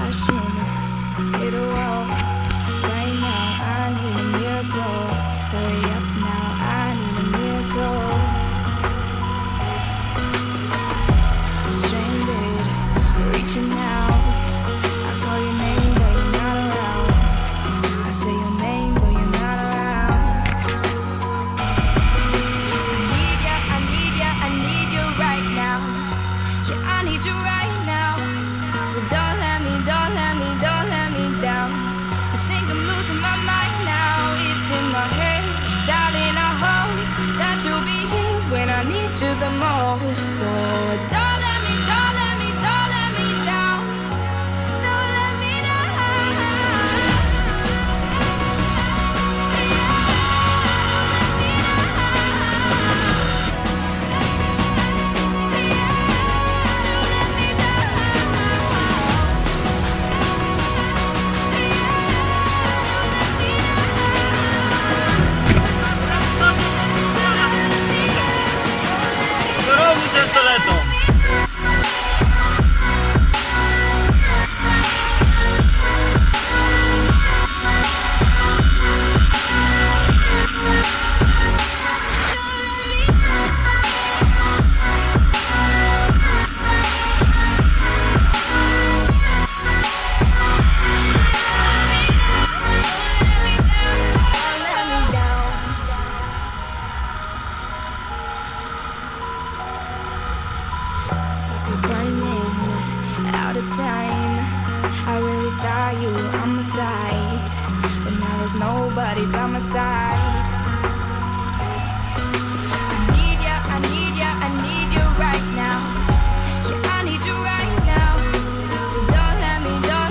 crashing, hit a wall. Right now, I need a miracle. Hurry up now, I need a miracle. Stranded, reaching out. I call your name, but you're not around. I say your name, but you're not around. I need ya, I need ya, I need you right now. Yeah, I need you right now. So don't let me down. I think I'm losing my mind now. It's in my head, darling. I hope that you'll be here when I need you the most. So don't let me down. Don't let me down. Don't let me down. Robi testoletą. Running out of time. I really thought you were on my side, but now there's nobody by my side. I need ya, I need ya, I need you right now. Yeah, I need you right now. So don't let me down.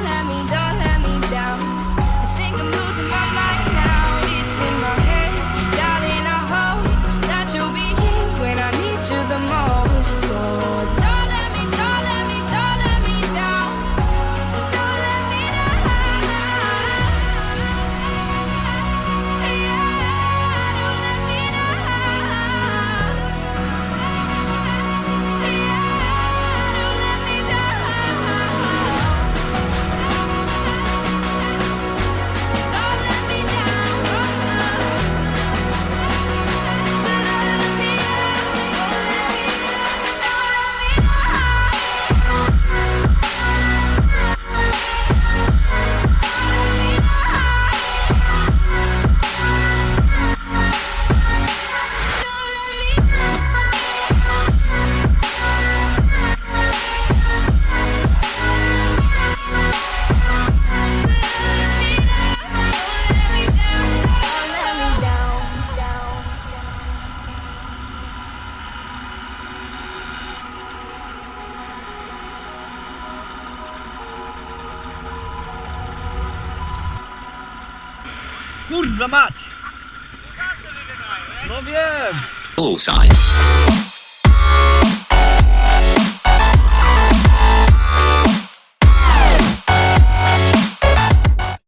I think I'm losing my mind now. It's in my head, darling. I hope that you'll be here when I need you the most. So don't let me down. Kurwa mać! No wiem! Bullseye.